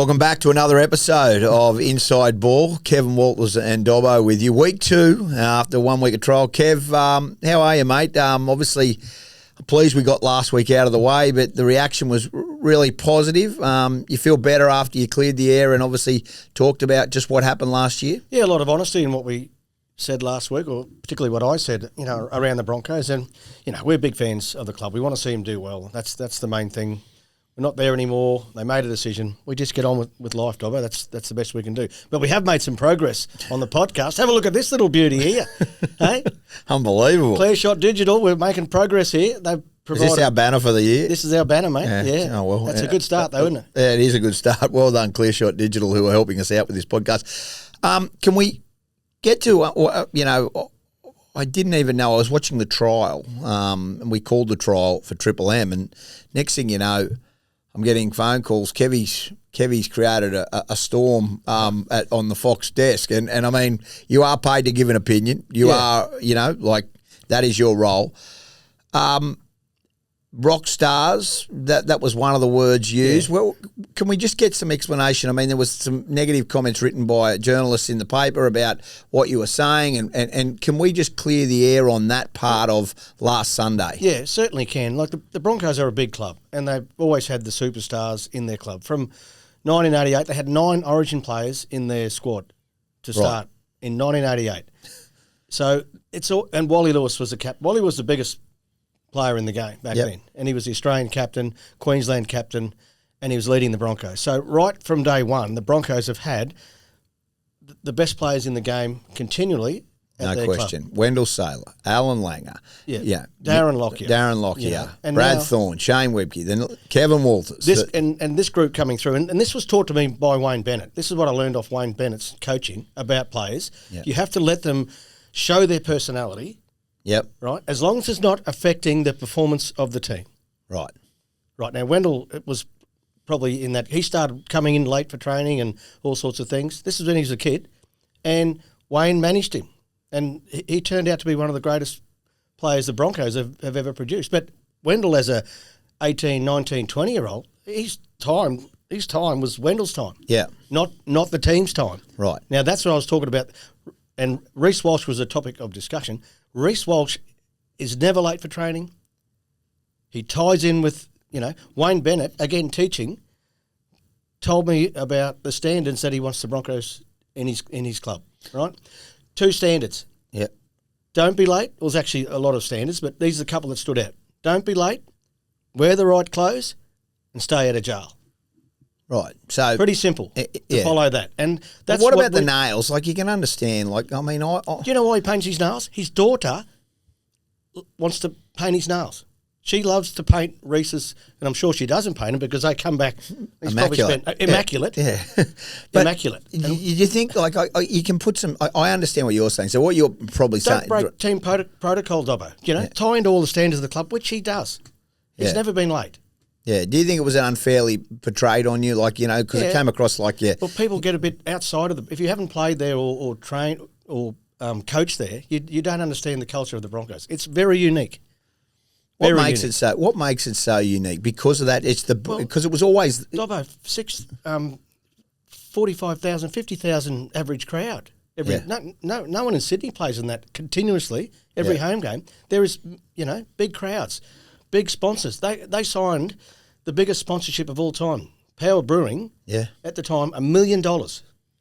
Welcome back to another episode of Inside Ball. Kevin Walters and Dobbo with you. Week 2 after 1 week of trial. Kev, how are you, mate? Obviously, pleased we got last week out of the way, but the reaction was really positive. You feel better after you cleared the air and obviously talked about just what happened last year? Yeah, a lot of honesty in what we said last week, or particularly what I said, around the Broncos. And, we're big fans of the club. We want to see them do well. That's the main thing. We're not there anymore. They made a decision. We just get on with life, Dobbo. That's the best we can do. But we have made some progress on the podcast. Have a look at this little beauty here. Hey? Unbelievable. Clear Shot Digital. We're making progress here. They've provided. Is this our banner for the year? This is our banner, mate. Yeah. Oh, well, that's a good start, though, isn't it? Yeah, it is a good start. Well done, Clear Shot Digital, who are helping us out with this podcast. Can we get to, I didn't even know. I was watching the trial, and we called the trial for Triple M, and next thing you know, I'm getting phone calls. Kevie's created a storm on the Fox desk, and I mean, you are paid to give an opinion. You are, that is your role. Rockstars, that was one of the words used. Yeah. Well, can we just get some explanation? I mean, there was some negative comments written by journalists in the paper about what you were saying, and can we just clear the air on that part of last Sunday? Yeah, certainly can. Like the Broncos are a big club, and they've always had the superstars in their club. From 1988, they had 9 Origin players in their squad to start in 1988. So it's all, and Wally Lewis was the cap. Wally was the biggest player in the game back then, and he was the Australian captain, Queensland captain, and he was leading the Broncos. So right from day one, the Broncos have had the best players in the game continually at their question. Club. Wendell Saylor, Alan Langer, Darren Lockyer, and Brad Thorne, Shane Webke, then Kevin Walters. And this group coming through, and this was taught to me by Wayne Bennett. This is what I learned off Wayne Bennett's coaching about players. Yep. You have to let them show their personality. Yep. Right? As long as it's not affecting the performance of the team. Right. Right. Now, Wendell, it was probably in that he started coming in late for training and all sorts of things. This is when he was a kid, and Wayne managed him. And he turned out to be one of the greatest players the Broncos have ever produced. But Wendell, as a 18, 19, 20-year-old, his time was Wendell's time. Yeah. Not the team's time. Right. Now, that's what I was talking about. And Reece Walsh was a topic of discussion. Reece Walsh is never late for training. He ties in with, Wayne Bennett, again teaching, told me about the standards that he wants the Broncos in his club, right? 2 standards. Yeah. Don't be late. Well, there's actually a lot of standards, but these are a couple that stood out. Don't be late, wear the right clothes, and stay out of jail. Right. So pretty simple to follow that. And that's what about the nails? Like, you can understand, I do you know why he paints his nails? His daughter wants to paint his nails. She loves to paint Reese's, and I'm sure she doesn't paint them because they come back immaculate. Immaculate. Yeah. Immaculate. You think, you can put some, I understand what you're saying. So what you're probably saying. Don't break team protocol, Dobbo. Tie into all the standards of the club, which he does. He's never been late. Yeah. Do you think it was unfairly portrayed on you? Because it came across like, Well, people get a bit outside of if you haven't played there or trained or coached there, you don't understand the culture of the Broncos. It's very unique. What makes it so unique? Because of that, because it was always Dobbo, 45,000, 50,000 average crowd. No one in Sydney plays in that continuously every home game. There is big crowds. Big sponsors. They signed the biggest sponsorship of all time, Power Brewing. Yeah. At the time, $1 million.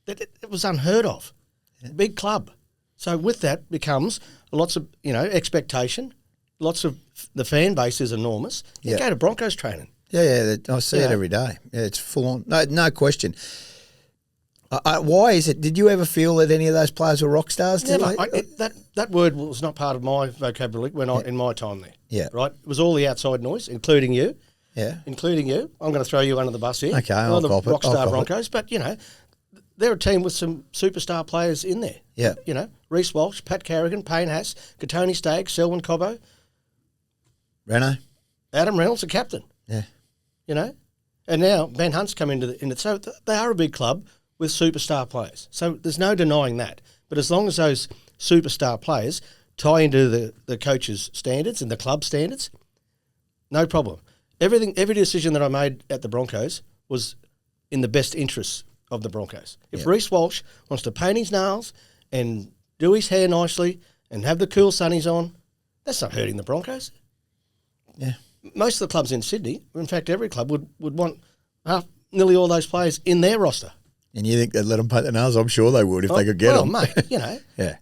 It was unheard of. Yeah. Big club. So with that becomes lots of expectation. Lots of the fan base is enormous. You go to Broncos training. Yeah. I see it every day. Yeah, it's full on. No question. Why is it? Did you ever feel that any of those players were rock stars? Never. That word was not part of my vocabulary in my time there. Yeah. Right? It was all the outside noise, including you. Yeah. Including you. I'm going to throw you under the bus here. Okay, I'll cop it. Rockstar Broncos. But, they're a team with some superstar players in there. Yeah. Reece Walsh, Pat Carrigan, Payne Haas, Katoni Staggs, Selwyn Cobbo. Renault. Adam Reynolds, the captain. Yeah. And now Ben Hunt's come into it. So they are a big club with superstar players. So there's no denying that. But as long as those superstar players tie into the coach's standards and the club standards, no problem. Every decision that I made at the Broncos was in the best interests of the Broncos. If Yep. Reece Walsh wants to paint his nails and do his hair nicely and have the cool sunnies on, that's not hurting the Broncos. Yeah. Most of the clubs in Sydney, in fact, every club would want nearly all those players in their roster. And you think they'd let them paint their nails? I'm sure they would if they could get them. Mate, you know. Yeah.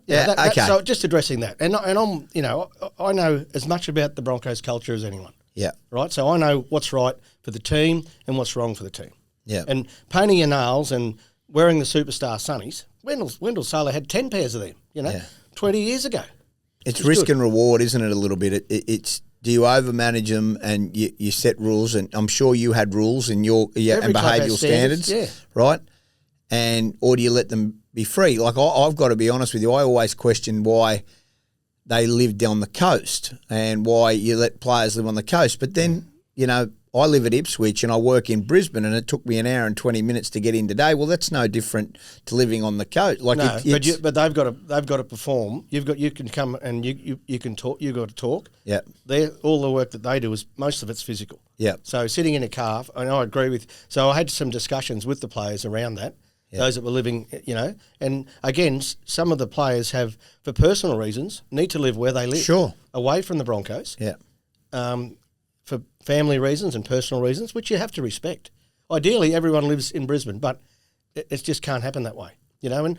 Yeah, Yeah, okay. So just addressing that. And I'm, you know, I know as much about the Broncos culture as anyone. Yeah. Right? So I know what's right for the team and what's wrong for the team. Yeah. And painting your nails and wearing the superstar sunnies, Wendell Saylor had 10 pairs of them, 20 years ago. It's risk and reward, isn't it, a little bit? It's do you overmanage them and you set rules? And I'm sure you had rules and and behavioural standards, right? Or do you let them be free? Like I've got to be honest with you, I always question why they lived on the coast and why you let players live on the coast. But then, I live at Ipswich and I work in Brisbane and it took me an hour and 20 minutes to get in today. Well, that's no different to living on the coast. Like no, but they've got to perform. You can come and you can talk. You've got to talk. Yeah. All the work that they do is most of it's physical. Yeah. So sitting in a car, and I agree with. So I had some discussions with the players around that. Yeah. Those that were living, and again, some of the players have, for personal reasons, need to live where they live. Sure. Away from the Broncos. Yeah. For family reasons and personal reasons, which you have to respect. Ideally, everyone lives in Brisbane, but it just can't happen that way, And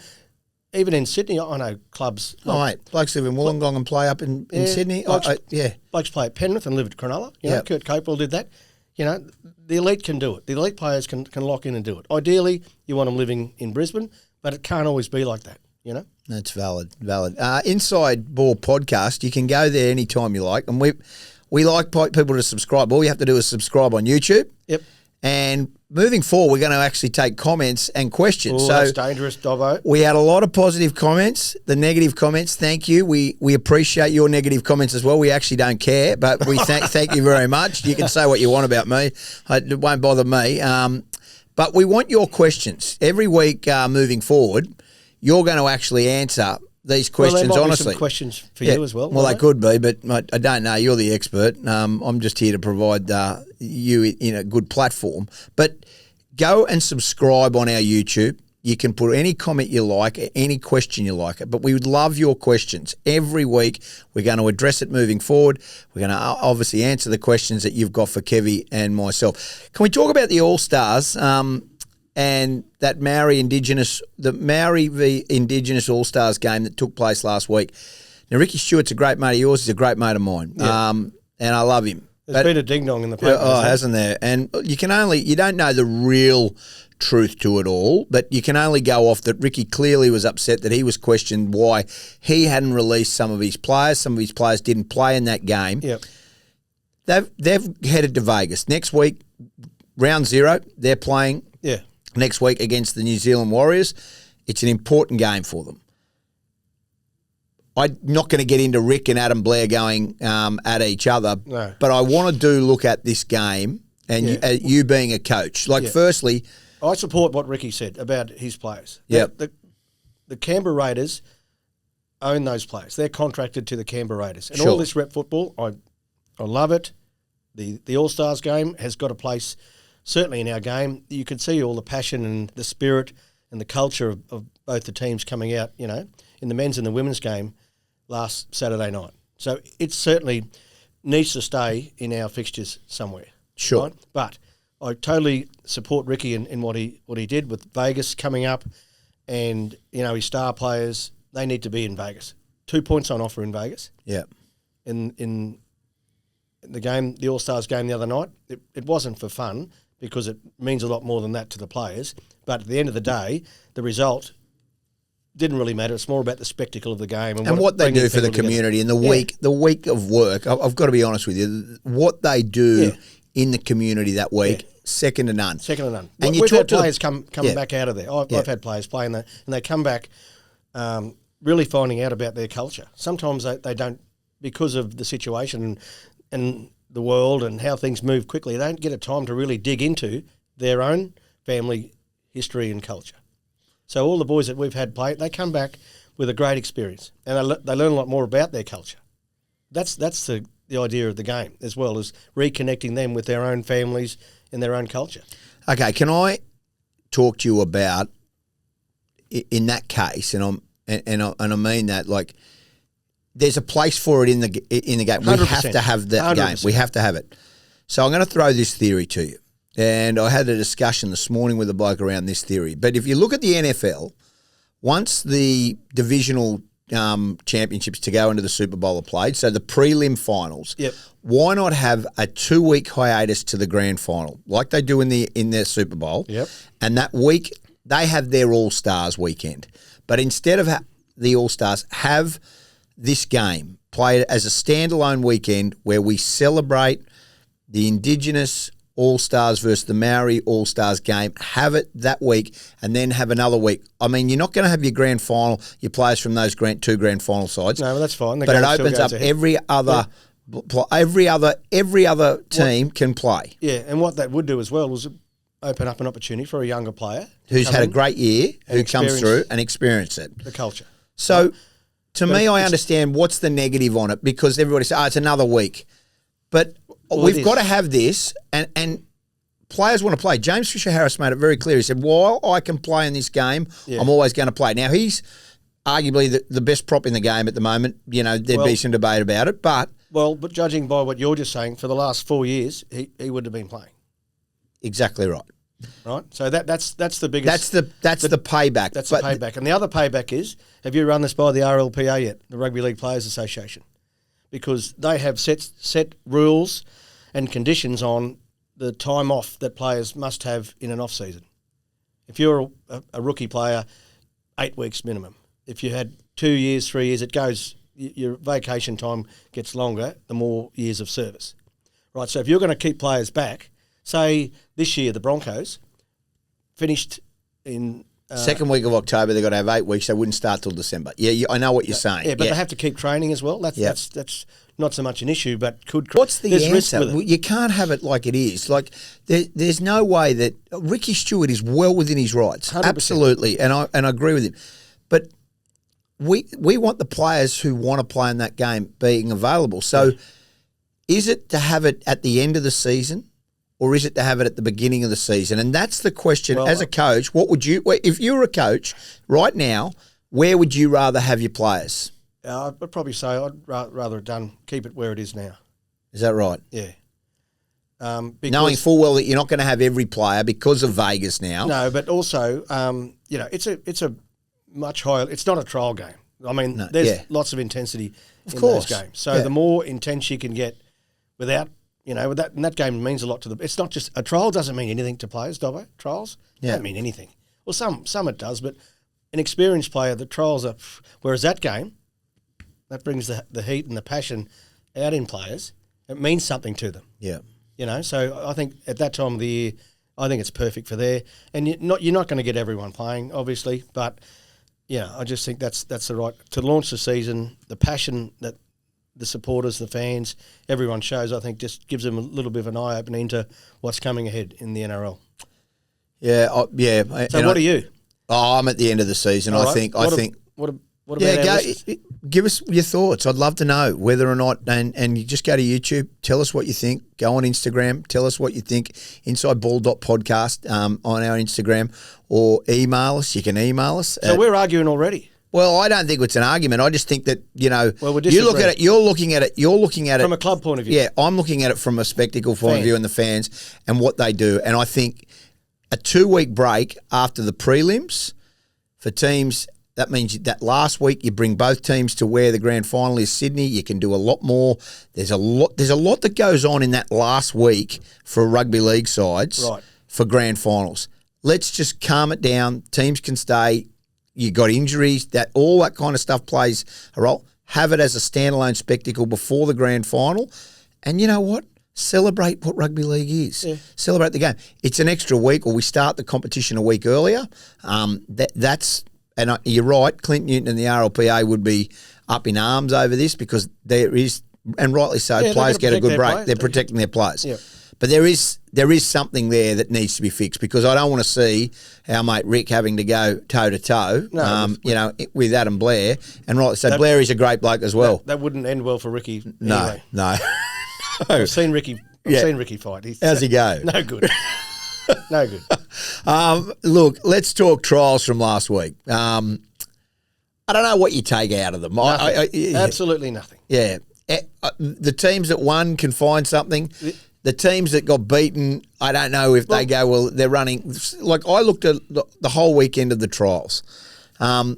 even in Sydney, I know clubs. Blokes live in Wollongong and play up in Sydney. Blokes play at Penrith and live at Cronulla. Kurt Capewell did that. The elite can do it. The elite players can lock in and do it. Ideally, you want them living in Brisbane, but it can't always be like that, That's valid. Inside Ball Podcast, you can go there anytime you like, and we like people to subscribe. All you have to do is subscribe on YouTube. Yep. And moving forward, we're going to actually take comments and questions. Oh, that's dangerous, Dobbo. We had a lot of positive comments. The negative comments, thank you. We appreciate your negative comments as well. We actually don't care, but we thank you very much. You can say what you want about me. It won't bother me. But we want your questions. Every week moving forward, you're going to actually answer these questions, there might honestly. Be some questions for you as well. Well, they could be, but I don't know. You're the expert. I'm just here to provide you in a good platform. But go and subscribe on our YouTube. You can put any comment you like, any question you like. But we would love your questions. Every week, we're going to address it moving forward. We're going to obviously answer the questions that you've got for Kevie and myself. Can we talk about the All-Stars? And that Maori v Indigenous All-Stars game that took place last week. Now, Ricky Stewart's a great mate of yours. He's a great mate of mine. Yeah. And I love him. There's been a ding-dong in the paper. Hasn't there? And you don't know the real truth to it all, but you can only go off that Ricky clearly was upset that he was questioned why he hadn't released some of his players. Some of his players didn't play in that game. Yep. They've headed to Vegas. Next week, round 0, they're playing. Yeah. Next week against the New Zealand Warriors. It's an important game for them. I'm not going to get into Rick and Adam Blair going at each other, but I want to look at this game and you being a coach. Firstly... I support what Ricky said about his players. Yeah. The Canberra Raiders own those players. They're contracted to the Canberra Raiders. And Sure. all this rep football, I love it. The All-Stars game has got a place... Certainly in our game, you could see all the passion and the spirit and the culture of both the teams coming out, in the men's and the women's game last Saturday night. So it certainly needs to stay in our fixtures somewhere. Sure. Right? But I totally support Ricky in what he did with Vegas coming up and, his star players, they need to be in Vegas. 2 points on offer in Vegas. Yeah. In the game, the All-Stars game the other night, it wasn't for fun, because it means a lot more than that to the players. But at the end of the day, the result didn't really matter. It's more about the spectacle of the game. And what they do for the community and the week of work. I've got to be honest with you. What they do in the community that week, second to none. Second to none. And we've had players coming back out of there. I've had players playing that, and they come back really finding out about their culture. Sometimes they don't, because of the situation and the world and how things move quickly, they don't get a time to really dig into their own family history and culture. So all the boys that we've had play, they come back with a great experience, and they learn a lot more about their culture. That's the idea of the game, as well as reconnecting them with their own families and their own culture. Okay, can I talk to you about in that case, and I mean that, like, there's a place for it in the game. We 100%. have to have that 100%. game. We have to have it. So I'm going to throw this theory to you, and I had a discussion this morning with a bloke around this theory. But if you look at the NFL, once the divisional championships to go into the Super Bowl are played, so the prelim finals. Yep. Why not have a 2-week hiatus to the grand final, like they do in their Super Bowl? Yep. And that week they have their All Stars weekend, but instead of the All Stars, have this game played as a standalone weekend where we celebrate the Indigenous All-Stars versus the Maori All-Stars game. Have it that week and then have another week. I mean, you're not going to have your grand final, your players from those two grand final sides. No, well, that's fine. But it opens up every other team can play. Yeah, and what that would do as well was open up an opportunity for a younger player who's had a great year, who comes through and experience it. The culture. So, to me, I understand what's the negative on it, because everybody says, it's another week. But we've got to have this, and players want to play. James Fisher-Harris made it very clear. He said, while I can play in this game, I'm always going to play. Now, he's arguably the best prop in the game at the moment. You know, there'd be some debate about it, but... Well, but judging by what you're just saying, for the last 4 years, he would have been playing. Exactly right. Right? So that's the biggest... That's the payback. That's the payback. And the other payback is, have you run this by the RLPA yet, the Rugby League Players Association? Because they have set rules and conditions on the time off that players must have in an off-season. If you're a rookie player, 8 weeks minimum. If you had 2 years, 3 years, it goes... Your vacation time gets longer the more years of service. Right, so if you're going to keep players back, say this year the Broncos finished in... second week of October, they've got to have 8 weeks. They wouldn't start till December. Yeah, I know what you're saying. Yeah, but they have to keep training as well. That's not so much an issue, but could... What's the answer? Risk with it. You can't have it like it is. Like there's no way that... Ricky Stewart is well within his rights. 100%. Absolutely, and I agree with him. But we want the players who want to play in that game being available. So is it to have it at the end of the season, or is it to have it at the beginning of the season? And that's the question. Well, as a coach, what would you... If you were a coach right now, where would you rather have your players? I'd probably say I'd rather keep it where it is now. Is that right? Yeah. Knowing full well that you're not going to have every player because of Vegas now. No, but also, it's a much higher... It's not a trial game. I mean, there's lots of intensity in those games. So the more intense you can get without... with that, and that game means a lot to them. It's not just... A trial doesn't mean anything to players, Dobbo. Trials don't mean anything. Well, some it does, but an experienced player, the trials are... Whereas that game, that brings the heat and the passion out in players. It means something to them. Yeah. So I think at that time of the year, I think it's perfect for there. And you're not going to get everyone playing, obviously, but I just think that's the right to launch the season. The passion that the supporters, the fans, everyone shows, I think, just gives them a little bit of an eye opening into what's coming ahead in the NRL. Yeah, So what are you? I'm at the end of the season. All I right. think. What about give us your thoughts. I'd love to know whether or not, and you just go to YouTube, tell us what you think. Go on Instagram, tell us what you think. InsideBall.podcast on our Instagram, or email us. You can email us. So we're arguing already. Well, I don't think it's an argument. I just think that, Well, you look at it, you're looking at it from a club point of view. Yeah, I'm looking at it from a spectacle point of view and the fans and what they do. And I think a 2-week break after the prelims for teams, that means that last week you bring both teams to where the grand final is, Sydney. You can do a lot more. There's a lot that goes on in that last week for rugby league sides for grand finals. Let's just calm it down. Teams can stay. You got injuries, all that kind of stuff plays a role. Have it as a standalone spectacle before the grand final. And you know what? Celebrate what rugby league is. Yeah. Celebrate the game. It's an extra week, or we start the competition a week earlier. You're right, Clint Newton and the RLPA would be up in arms over this, because there is, and rightly so, players get a good break. They're protecting their players. Yeah. But there is something there that needs to be fixed, because I don't want to see our mate Rick having to go toe-to-toe, with Adam Blair. And rightly so, Blair is a great bloke as well. That wouldn't end well for Ricky anyway. No. I've seen Ricky fight. How's he go? No good. No good. Look, let's talk trials from last week. I don't know what you take out of them. Absolutely nothing. Yeah. The teams that won can find something. The teams that got beaten, I don't know if they go, well, they're running. Like, I looked at the whole weekend of the trials. I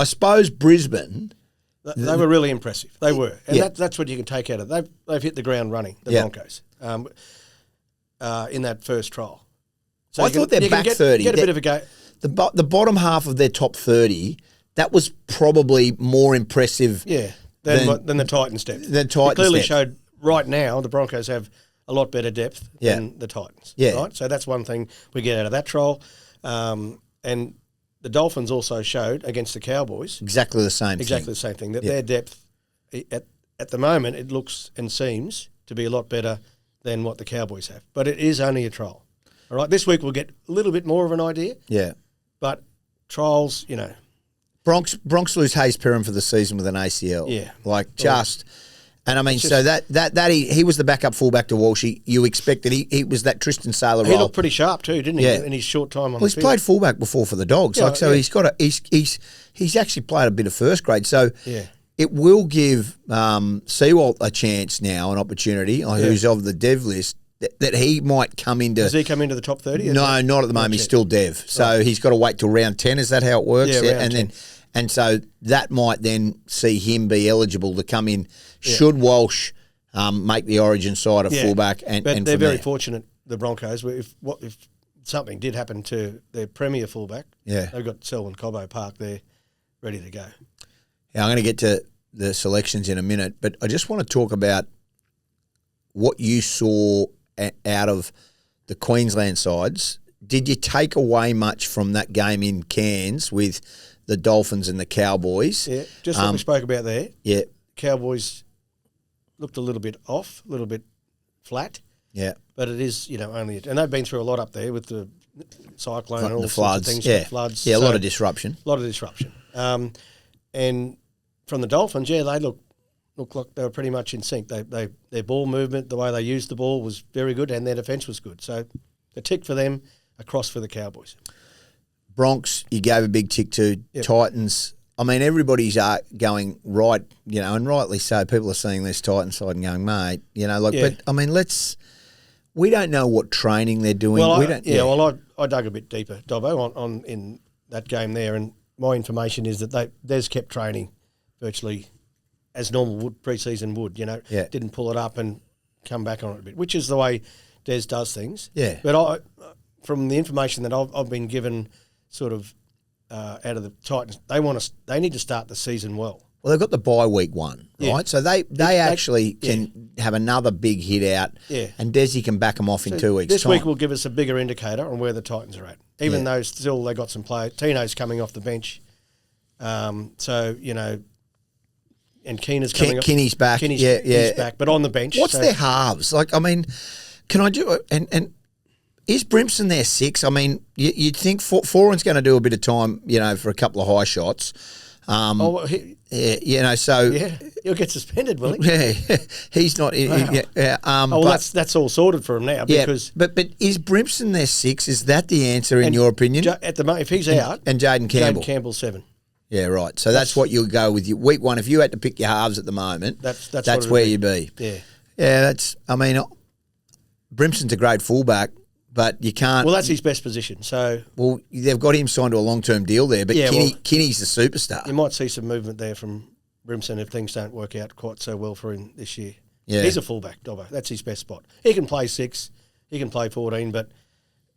suppose Brisbane. They were really impressive. They were. And that's what you can take out of it. They've hit the ground running, the Broncos, in that first trial. So I thought their back 30. Get a bit of a go. The bottom half of their top 30, that was probably more impressive than the Titans' depth. It clearly showed right now the Broncos have a lot better depth than the Titans. Yeah. Right? So that's one thing we get out of that trial. And the Dolphins also showed against the Cowboys exactly the same thing, that their depth at the moment, it looks and seems to be a lot better than what the Cowboys have. But it is only a trial. All right, this week we'll get a little bit more of an idea. Yeah. But trials, Bronx lose Hayes Perham for the season with an ACL. Yeah. And I mean, so that he was the backup fullback to Walsh. You expected he was that Tristan Saylor role. He looked pretty sharp too, didn't he? Yeah. In his short time on the field. He's played fullback before for the Dogs. He's actually played a bit of first grade. So it will give Sewalt a chance now, an opportunity, who's of the dev list, that he might come into. Does he come into the top 30? No, not at the moment. He's still dev. So he's got to wait till round 10. Is that how it works? Yeah, round 10. And so that might then see him be eligible to come in should Walsh make the origin side of fullback. But they're very fortunate, the Broncos. If something did happen to their premier fullback, they've got Selwyn Cobbo Park there ready to go. Yeah, I'm going to get to the selections in a minute, but I just want to talk about what you saw out of the Queensland sides. Did you take away much from that game in Cairns with the Dolphins and the Cowboys? Yeah, just what we spoke about there. Yeah. Cowboys looked a little bit off, a little bit flat. Yeah. But it is, only... And they've been through a lot up there with the cyclone and all the sorts floods. of things. Yeah. The floods. Yeah, a lot of disruption. And from the Dolphins, they look like they were pretty much in sync. Their ball movement, the way they used the ball was very good, and their defence was good. So a tick for them, a cross for the Cowboys. Bronx, you gave a big tick to. Yep. Titans, I mean, everybody's going right, and rightly so. People are seeing this Titans side and going, mate, but I mean, we don't know what training they're doing. Well, I dug a bit deeper, Dobbo, on in that game there, and my information is that Des kept training virtually as normal pre-season would, didn't pull it up and come back on it a bit, which is the way Des does things. Yeah. But from the information that I've been given sort of out of the Titans, they need to start the season well. Well, they've got the bye week one, right? Yeah. So they actually can have another big hit out, and Desi can back them off in 2 weeks' This time. week will give us a bigger indicator on where the Titans are at, even though still they got some players. Tino's coming off the bench. And Keena's coming up. Kinney's back. He's back, but on the bench. What's their halves? Like, I mean, can I do – and is Brimson their six? I mean, you'd think Foran's going to do a bit of time, for a couple of high shots. So he'll get suspended, will he? Yeah, he's not. Wow. That's all sorted for him now. Because but is Brimson their six? Is that the answer in your opinion? At the moment, if he's out, and Jaden Campbell, 7. Yeah, right. So that's what you'll go with. Week one, if you had to pick your halves at the moment, that's where you'd be. Yeah, that's. I mean, Brimson's a great fullback. But you can't... Well, that's his best position, so... Well, they've got him signed to a long-term deal there, but Kinney's the superstar. You might see some movement there from Brimson if things don't work out quite so well for him this year. Yeah. He's a fullback, Dobbo. That's his best spot. He can play 6, he can play 14, but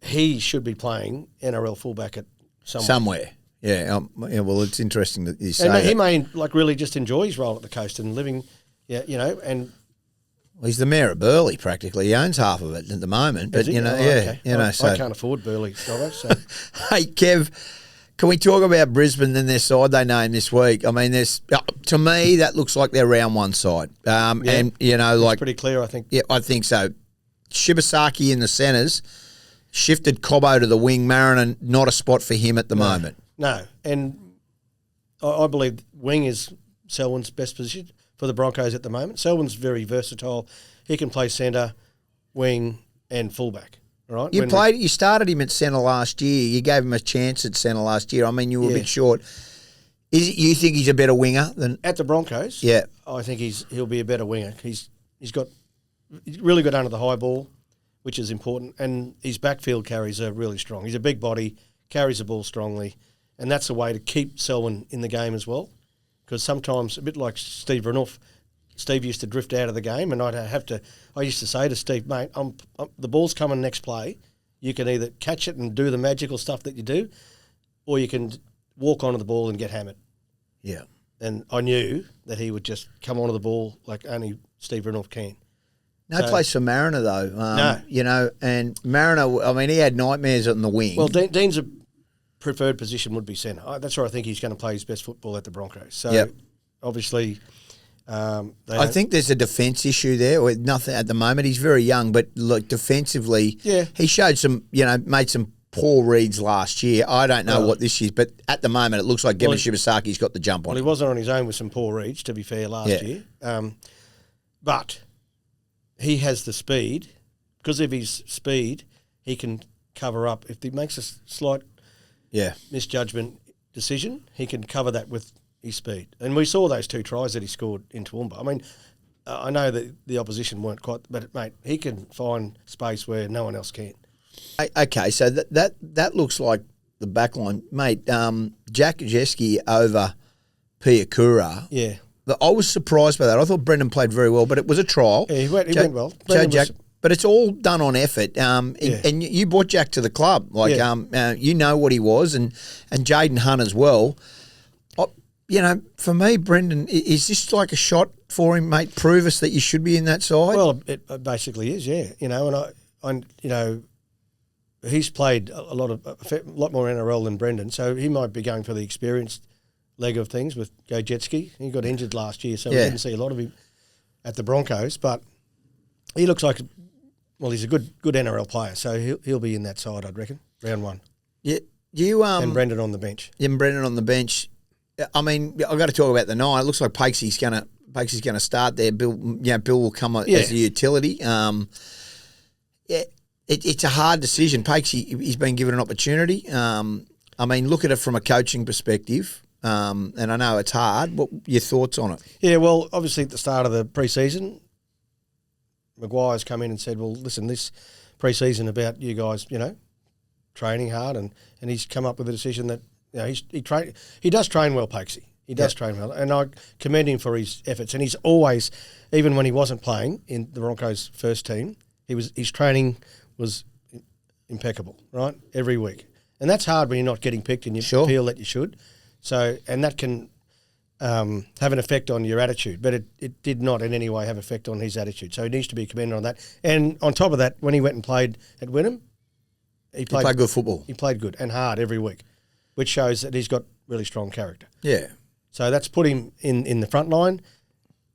he should be playing NRL fullback at somewhere. Yeah. Well, it's interesting that you say and that. He may really just enjoy his role at the coast and living, and... Well, he's the mayor of Burleigh, practically. He owns half of it at the moment. But, okay. So I can't afford Burleigh, Dobbo, so... Hey, Kev, can we talk about Brisbane and their side they named this week? I mean, to me, that looks like their round one side. And, it's pretty clear, I think. Yeah, I think so. Shibasaki in the centres, shifted Cobbo to the wing. Mariner, not a spot for him at the moment. No, and I believe wing is Selwyn's best position for the Broncos at the moment. Selwyn's very versatile. He can play centre, wing, and fullback. right? You started him at centre last year. You gave him a chance at centre last year. I mean, you were a bit short. You think he's a better winger than at the Broncos? Yeah, I think he'll be a better winger. He's really good under the high ball, which is important, and his backfield carries are really strong. He's a big body, carries the ball strongly, and that's a way to keep Selwyn in the game as well. Because sometimes, a bit like Steve Renouf, Steve used to drift out of the game, and I used to say to Steve, mate, the ball's coming next play. You can either catch it and do the magical stuff that you do, or you can walk onto the ball and get hammered. Yeah. And I knew that he would just come onto the ball like only Steve Renouf can. No place for Mariner, though. No. You know, and Mariner, I mean, he had nightmares on the wing. Well, Dean's preferred position would be centre. That's where I think he's going to play his best football at the Broncos. So, obviously... I think there's a defence issue there. Or nothing at the moment. He's very young, but look, defensively, he showed made some poor reads last year. I don't know what this year's, but at the moment it looks like Gavin Shibasaki's got the jump on. Well, he wasn't on his own with some poor reads, to be fair, last year. But he has the speed. Because of his speed, he can cover up. If he makes a slight misjudgment decision, he can cover that with his speed. And we saw those 2 tries that he scored in Toowoomba. I mean, I know that the opposition weren't quite, but, mate, he can find space where no one else can. Okay, so that looks like the back line. Mate, Jack Jeske over Piakura. Yeah. I was surprised by that. I thought Brendan played very well, but it was a trial. Yeah, he went well. Jack, but it's all done on effort. And you brought Jack to the club. You know what he was, and Jaden Hunt as well. For me, Brendan, is this like a shot for him, mate? Prove us that you should be in that side? Well, it basically is, yeah. And he's played a lot more NRL than Brendan, so he might be going for the experienced leg of things with Gajetski. He got injured last year, so we didn't see a lot of him at the Broncos, but he looks like, he's a good NRL player, so he'll be in that side, I'd reckon, round 1. Yeah, and Brendan on the bench. Yeah, and Brendan on the bench. I mean, I've got to talk about the 9. It looks like Pakesy's going to start there. Bill will come as a utility. It's a hard decision. Pakesy, he's been given an opportunity. I mean, look at it from a coaching perspective, and I know it's hard. What your thoughts on it? Yeah, well, obviously at the start of the pre-season, Maguire's come in and said, well, listen, this pre-season about you guys, training hard, and he's come up with a decision that he does train well, Pakesy. He does train well, and I commend him for his efforts. And he's always, even when he wasn't playing in the Broncos' first team, his training was impeccable, right? Every week. And that's hard when you're not getting picked and you feel that you should. So, and that can have an effect on your attitude, but it did not in any way have effect on his attitude. So he needs to be commended on that. And on top of that, when he went and played at Wynnum, he played good football. He played good and hard every week, which shows that he's got really strong character. Yeah. So that's put him in the front line,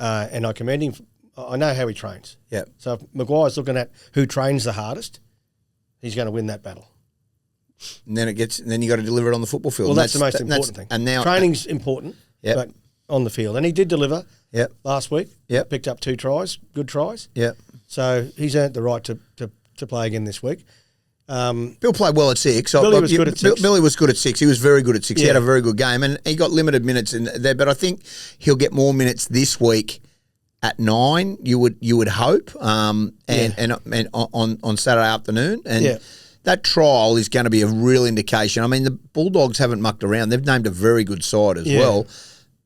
and I commend him. I know how he trains. Yeah. So if Maguire's looking at who trains the hardest, he's going to win that battle. And then you got to deliver it on the football field. Well, that's the most important thing. And now training's important, but on the field. And he did deliver last week. Yeah. Picked up 2 tries, good tries. Yeah. So he's earned the right to play again this week. Bill played well at 6. Billy was good at 6. Billy was good at 6. He was very good at 6. He had a very good game, and he got limited minutes in there. But I think he'll get more minutes this week at 9. You would hope, and on Saturday afternoon, and that trial is going to be a real indication. I mean, the Bulldogs haven't mucked around. They've named a very good side as well.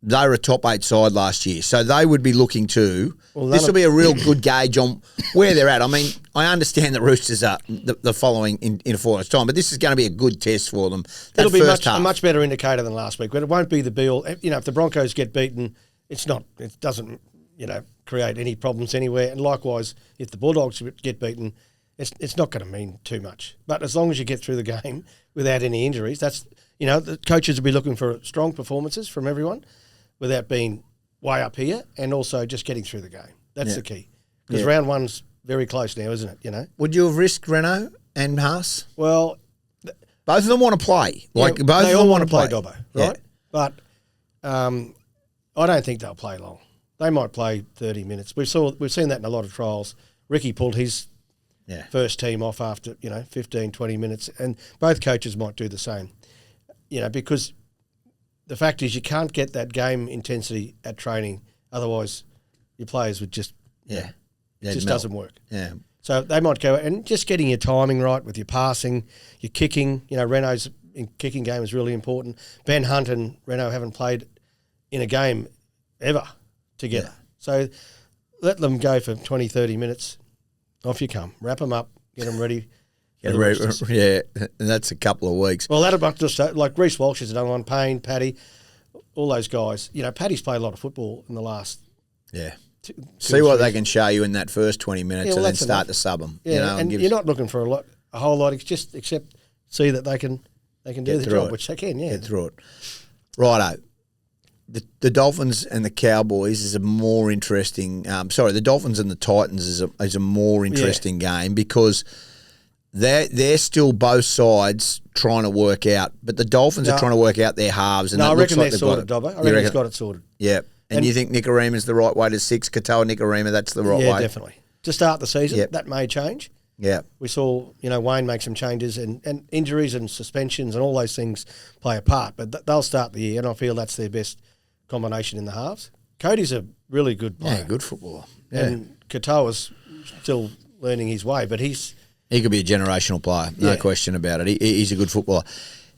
They were a top 8 side last year, so they would be looking to. Well, this will be a real good gauge on where they're at. I mean, I understand the Roosters are the following in a fortnight's time, but this is going to be a good test for them. It'll be a much better indicator than last week, but it won't be the be-all. If the Broncos get beaten, it doesn't create any problems anywhere. And likewise, if the Bulldogs get beaten, it's not going to mean too much. But as long as you get through the game without any injuries, that's the coaches will be looking for strong performances from everyone, without being way up here, and also just getting through the game. That's the key. Because round 1's very close now, isn't it? Would you have risked Renault and Haas? Well, both of them want to play. They all want to play Dobbo, right? But I don't think they'll play long. They might play 30 minutes. We've seen that in a lot of trials. Ricky pulled his first team off after, 15, 20 minutes. And both coaches might do the same, because the fact is you can't get that game intensity at training. Otherwise, your players would just, it just doesn't work. Yeah. So they might go, and just getting your timing right with your passing, your kicking. Renault's kicking game is really important. Ben Hunt and Renault haven't played in a game ever together. Yeah. So let them go for 20, 30 minutes. Off you come. Wrap them up. Get them ready. And that's a couple of weeks. Well, that'll just like Reece Walsh has done one. Payne, Paddy, all those guys. Paddy's played a lot of football in the last. Yeah. See what they can show you in that first 20 minutes, and then start to sub them. Yeah, and you're not looking for a whole lot. Except see that they can do the job, which they can. Yeah, get through it. Righto. The Dolphins and the Cowboys is a more interesting. The Dolphins and the Titans is a more interesting game because they're still both sides trying to work out, but the Dolphins are trying to work out their halves. And I reckon they're sorted, Dobbo. I reckon he's got it sorted. Yeah. And you think Nicarima's the right way to 6? Katoa Nicarima, that's the right way? Yeah, definitely. To start the season, that may change. Yeah. We saw, Wayne make some changes and injuries and suspensions and all those things play a part. But they'll start the year, and I feel that's their best combination in the halves. Cody's a really good player. Yeah, good footballer. Yeah. And Katoa's still learning his way, but he could be a generational player, no question about it. He's a good footballer.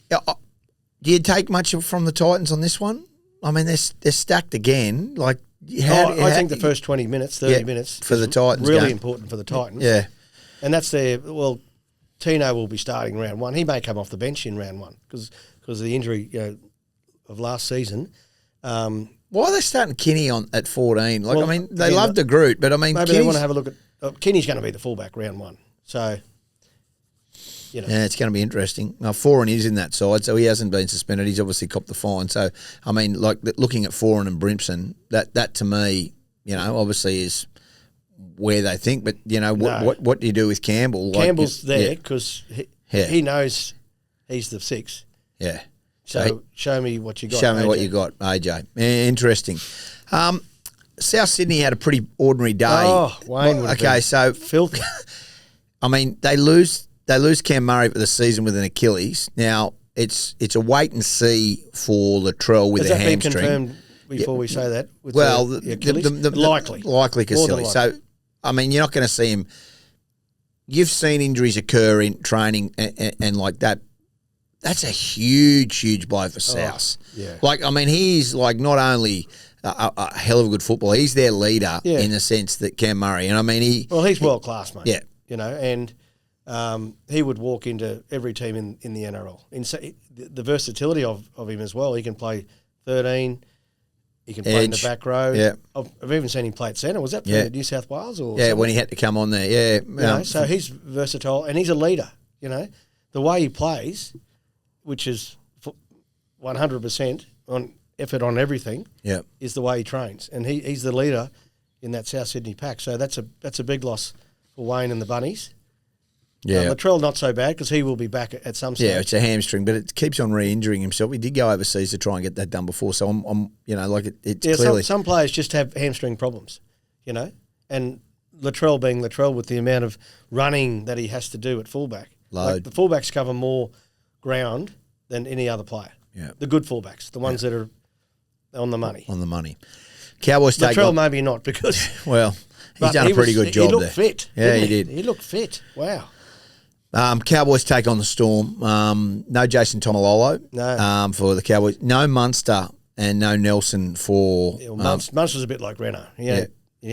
Do you take much from the Titans on this one? I mean, they're stacked again. Like, I think the first 20 minutes, 30 minutes for the Titans really important for the Titans. Yeah, and that's Tino will be starting round one. He may come off the bench in round one because of the injury of last season. Why are they starting Kinney at 14? They love the Groot, but maybe they want to have a look at Kinney's going to be the fullback round one. So. Yeah, it's going to be interesting. Foran is in that side, so he hasn't been suspended. He's obviously copped the fine. So, looking at Foran and Brimson, that to me, obviously is where they think. But, what do you do with Campbell? Campbell's there because he knows he's the 6. Yeah. So, show me what you got, Show me what you got, AJ. Interesting. South Sydney had a pretty ordinary day. Oh, Wayne would have been filthy. They lose Cam Murray for the season with an Achilles. Now, it's a wait and see for Latrell with a hamstring. Has that been confirmed before we say that? With the Achilles? Likely Achilles. So, you're not going to see him. You've seen injuries occur in training and like that. That's a huge, huge blow for South. Yeah. He's not only a hell of a good footballer, he's their leader in the sense that Cam Murray. And he's world class, mate. Yeah. And he would walk into every team in the NRL. The versatility of him as well. He can play 13. He can play in the back row. Yeah. I've even seen him play at centre. Was that for New South Wales? Or something? When he had to come on there. Yeah. So he's versatile and he's a leader. The way he plays, which is 100% on effort on everything, is the way he trains. And he's the leader in that South Sydney pack. So that's a big loss for Wayne and the Bunnies. Yeah, Latrell not so bad because he will be back at some stage. Yeah, it's a hamstring, but it keeps on re-injuring himself. He did go overseas to try and get that done before, so it's clearly some players just have hamstring problems, and Latrell being Latrell with the amount of running that he has to do at fullback. Load. The fullbacks cover more ground than any other player. Yeah, the good fullbacks, the ones that are on the money. On the money. Cowboys take Latrell maybe not because he's done a pretty good job there. He looked fit. Yeah, he did. He looked fit. Wow. Cowboys take on the Storm. No Jason Tomalolo for the Cowboys. No Munster and no Nelson for... Munster's a bit like Renner. He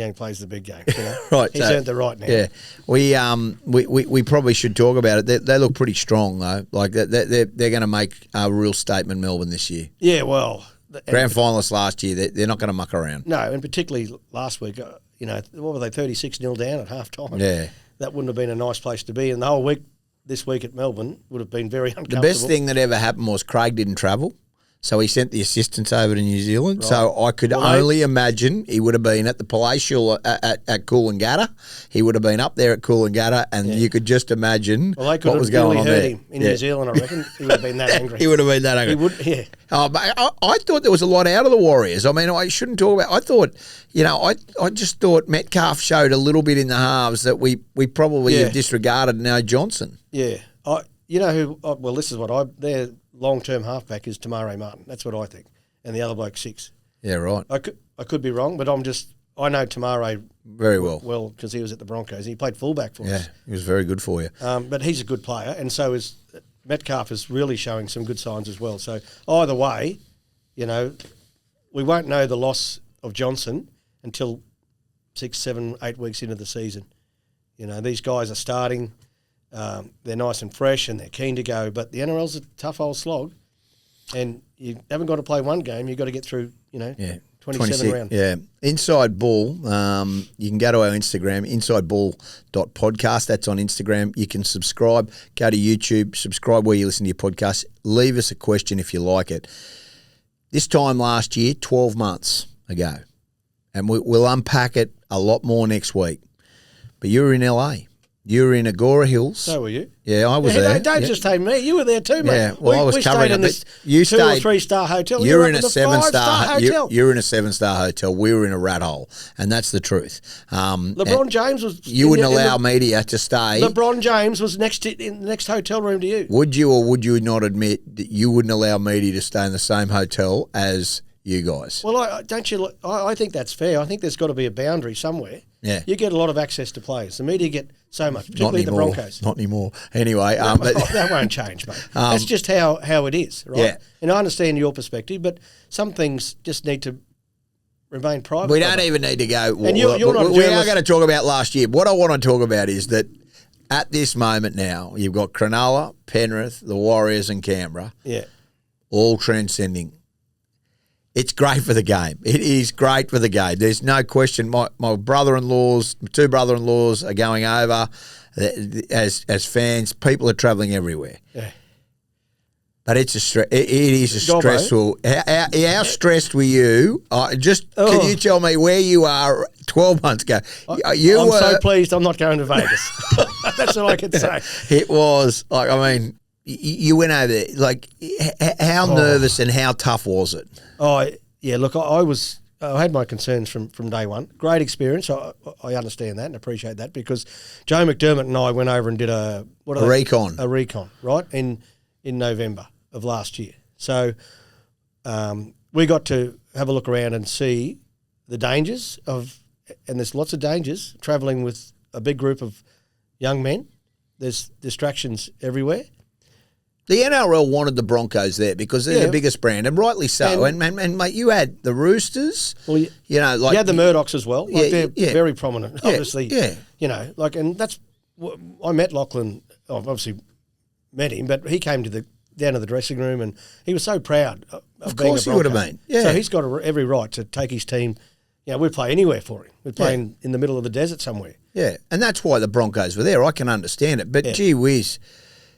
only plays the big games. Right. He's earned the right now. Yeah. We probably should talk about it. They look pretty strong, though. Like, they're going to make a real statement, Melbourne, this year. Yeah, well... Grand finalists last year, they're not going to muck around. No, and particularly last week, what were they, 36-0 down at half-time? Yeah. That wouldn't have been a nice place to be. And the whole week, this week at Melbourne, would have been very uncomfortable. The best thing that ever happened was Craig didn't travel. So he sent the assistants over to New Zealand. Right. So I could only imagine he would have been at the Palatial at Coolangatta. He would have been up there at Coolangatta, and you could just imagine what was going on there. They could have really hurt him in New Zealand, I reckon. He would have been that angry. He would have been that angry. He would, yeah. Oh, but I thought there was a lot out of the Warriors. I mean, I shouldn't talk about. I thought, I just thought Metcalf showed a little bit in the halves that we probably have disregarded. Now Johnson. Yeah, well, this is what their long-term halfback is Tamare Martin. That's what I think, and the other bloke 6. Yeah, right. I could be wrong, but I know Tamare very well because he was at the Broncos. He played fullback for us. Yeah, he was very good for you. But he's a good player, and so is Metcalf is really showing some good signs as well. So either way, we won't know the loss of Johnson until 6, 7, 8 weeks into the season. These guys are starting. They're nice and fresh and they're keen to go, but the NRL's a tough old slog, and you haven't got to play one game. You've got to get through, 27 rounds. Yeah. Inside Ball, you can go to our Instagram, insideball.podcast. That's on Instagram. You can subscribe, go to YouTube, subscribe where you listen to your podcast. Leave us a question if you like it. This time last year, 12 months ago, and we'll unpack it a lot more next week, but you were in LA. You were in Agora Hills. So were you? Yeah, I was there. Don't just take me. You were there too, mate. Yeah, well, I was covering in this 2 or 3-star hotel. You were in a 7-star hotel. You were in a 7-star hotel. We were in a rat hole, and that's the truth. LeBron James was. You wouldn't allow media to stay. LeBron James was in the next hotel room to you. Would you or would you not admit that you wouldn't allow media to stay in the same hotel as you guys? Well, I think that's fair. I think there's got to be a boundary somewhere. Yeah. You get a lot of access to players. The media get so much, particularly the Broncos. Not anymore. Anyway. That won't change, mate. That's just how it is, right? Yeah. And I understand your perspective, but some things just need to remain private. We don't even need to go. And you're not we are going to talk about last year. What I want to talk about is that at this moment now, you've got Cronulla, Penrith, the Warriors and Canberra. Yeah. All transcending. It's great for the game. It is great for the game. There's no question. My two brother-in-laws are going over as fans. People are travelling everywhere. Yeah. But it is a stressful. How stressed were you? Can you tell me where you are 12 months ago? I'm so pleased I'm not going to Vegas. That's all I can say. It was you went over there. Like, how nervous and how tough was it? Oh, yeah, look, I had my concerns from day one. Great experience. I understand that and appreciate that because Joe McDermott and I went over and did a recon. A recon, right, in November of last year. So we got to have a look around and see the dangers and there's lots of dangers, travelling with a big group of young men. There's distractions everywhere. The NRL wanted the Broncos there because they're the biggest brand, and rightly so. And mate, you had the Roosters. Well, you had the Murdochs as well. They're very prominent, obviously. Yeah. And that's I met Lachlan. Obviously, met him, but he came down to the dressing room, and he was so proud of being a Bronco. Of course, he would have been. Yeah. So he's got every right to take his team. We'd play anywhere for him. We'd play in the middle of the desert somewhere. Yeah, and that's why the Broncos were there. I can understand it, but gee whiz.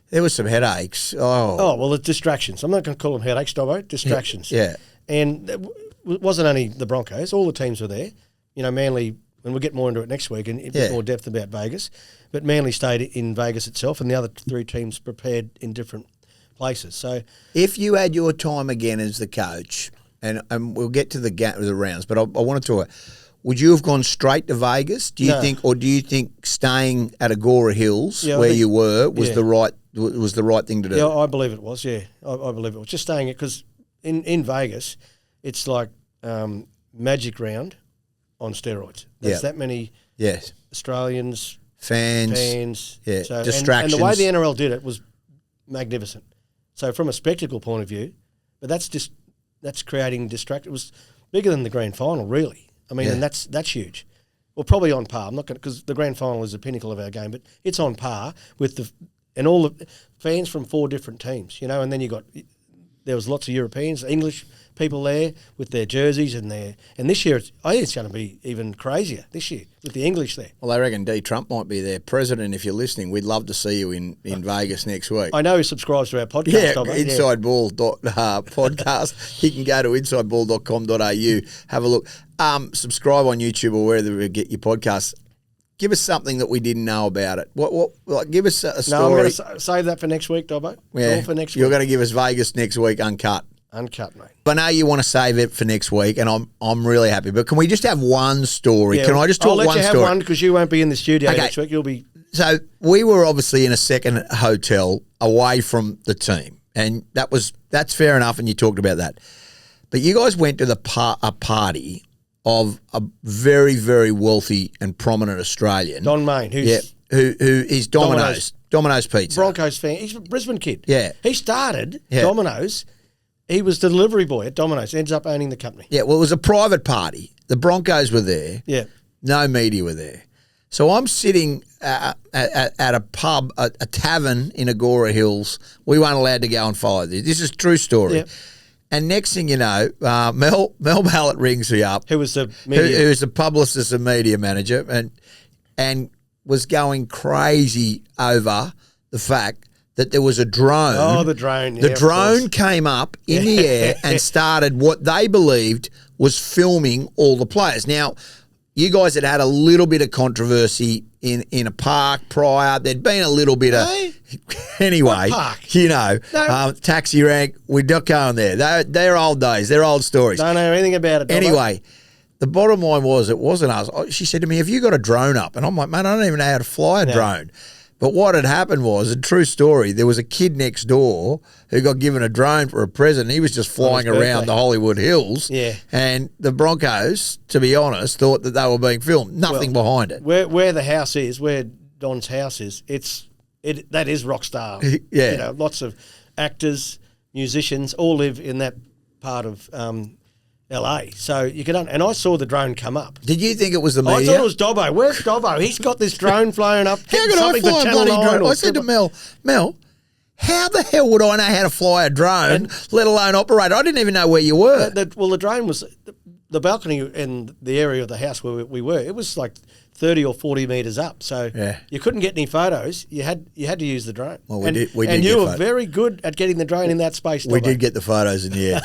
There were some headaches. Well, the distractions. I'm not going to call them headaches, Dobbo. Distractions. Yeah. And it wasn't only the Broncos. All the teams were there. Manly, and we'll get more into it next week in a bit more depth about Vegas, but Manly stayed in Vegas itself, and the other 3 teams prepared in different places. So, if you had your time again as the coach, and we'll get to the rounds, but I wanted to would you have gone straight to Vegas? Do you think staying at Agora Hills where you were was the right thing to do? Yeah, I believe it was. Yeah, I believe it was. Just staying it because in Vegas, it's like Magic Round on steroids. There's that many Australians, fans. Yeah, so, distractions. And the way the NRL did it was magnificent. So from a spectacle point of view, but that's creating distraction. It was bigger than the grand final, really. I mean, and that's huge. Well, probably on par. I'm not going because the grand final is the pinnacle of our game, but it's on par with all the fans from 4 different teams, and then you got there was lots of Europeans, English people there with their jerseys and this year I think it's going to be even crazier this year with the English there. Well, I reckon D. Trump might be their president. If you're listening, we'd love to see you in Vegas next week. I know he subscribes to our podcast. Yeah, Inside Ball podcast. You can go to insideball.com.au, have a look. Subscribe on YouTube or wherever you get your podcasts. Give us something that we didn't know about it. Like, give us a story. No, I'm going to save that for next week, Dobbo. Yeah, all for next week. You're going to give us Vegas next week, uncut. Uncut, mate. I know you want to save it for next week, and I'm really happy. But can we just have one story? Yeah, can I just talk one story? I'll let you have one because you won't be in the studio next week. You'll be. So we were obviously in a second hotel away from the team, and that's fair enough. And you talked about that, but you guys went to a party of a very, very wealthy and prominent Australian, Don Main, who is Domino's Pizza, Broncos fan. He's a Brisbane kid. Yeah, he started Domino's. He was the delivery boy at Domino's. Ends up owning the company. Yeah, well, it was a private party. The Broncos were there. Yeah, no media were there. So I'm sitting at a pub, a tavern in Agora Hills. We weren't allowed to go and follow this. This is a true story. Yeah. And next thing you know, Mel Ballett rings me up. Who was the media? Who was the publicist and media manager, and was going crazy over the fact that there was a drone. Oh, the drone. The drone came up in the air and started what they believed was filming all the players. Now, you guys had a little bit of controversy in a park prior. There'd been a little bit of... Anyway, taxi rank, we're not going there. They're old days. They're old stories. Don't know anything about it. Anyway, the bottom line was it wasn't us. She said to me, have you got a drone up? And I'm like, man, I don't even know how to fly a drone. But what had happened was, a true story, there was a kid next door who got given a drone for a present. He was just flying around the Hollywood Hills. Yeah. And the Broncos, to be honest, thought that they were being filmed. Nothing behind it. Where the house is, where Don's house is, that is Rockstar. Yeah. Lots of actors, musicians, all live in that part of LA. So you can, and I saw the drone come up. Did you think it was the media? I thought it was Dobbo. Where's Dobbo? He's got this drone flying up. How can I fly a bloody drone? I said to Mel, how the hell would I know how to fly a drone, let alone operate? I didn't even know where you were. The drone was, the balcony in the area of the house where we were, it was like 30 or 40 metres up. So you couldn't get any photos. You had to use the drone. Well, we did. And you were very good at getting the drone in that space. We did get the photos in the air.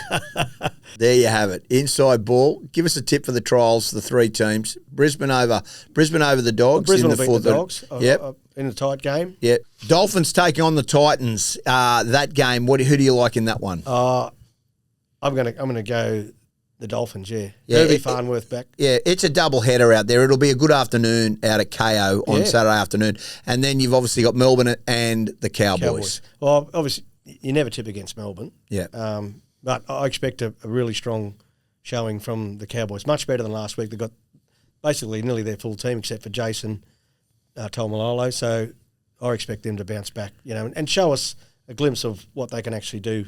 There you have it. Inside Ball. Give us a tip for the trials, the three teams. Brisbane over the Dogs. Brisbane in the will beat the Dogs. In a tight game. Yep. Dolphins taking on the Titans. That game. Who do you like in that one? I'm gonna go the Dolphins. Herbie Farnworth back. Yeah, it's a double header out there. It'll be a good afternoon out at KO on Saturday afternoon, and then you've obviously got Melbourne and the Cowboys. Well, obviously you never tip against Melbourne. Yeah. But I expect a really strong showing from the Cowboys. Much better than last week. They got basically nearly their full team except for Jason Tolmalolo. So I expect them to bounce back, and show us a glimpse of what they can actually do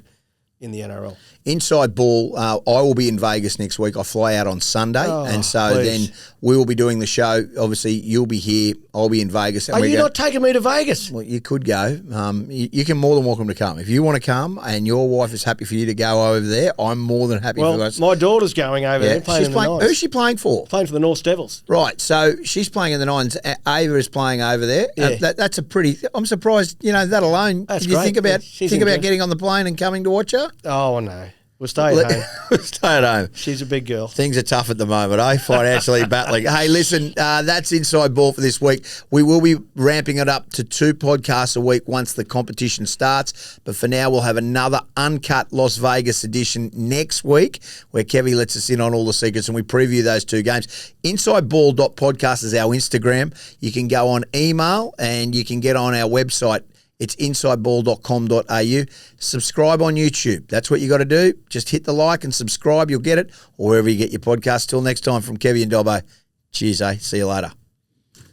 in the NRL. Inside Ball, I will be in Vegas next week. I fly out on Sunday, and so then we will be doing the show. Obviously, you'll be here. I'll be in Vegas. And Are you not taking me to Vegas? Well, you could go. You can more than welcome to come. If you want to come and your wife is happy for you to go over there, I'm more than happy for us. My daughter's going over there playing in the Nines. Who's she playing for? Playing for the North Devils. Right, so she's playing in the Nines. Ava is playing over there. Yeah. That's a pretty... I'm surprised, that alone. That's great. You think about getting on the plane and coming to watch her? Oh, no. We'll stay at home. We'll stay at home. She's a big girl. Things are tough at the moment, financially battling. Hey, listen, that's Inside Ball for this week. We will be ramping it up to 2 podcasts a week once the competition starts. But for now, we'll have another uncut Las Vegas edition next week where Kevie lets us in on all the secrets and we preview those 2 games. InsideBall.podcast is our Instagram. You can go on email and you can get on our website. It's insideball.com.au. Subscribe on YouTube. That's what you got to do. Just hit the like and subscribe. You'll get it. Or wherever you get your podcast. Till next time, from Kevie and Dobbo. Cheers, See you later.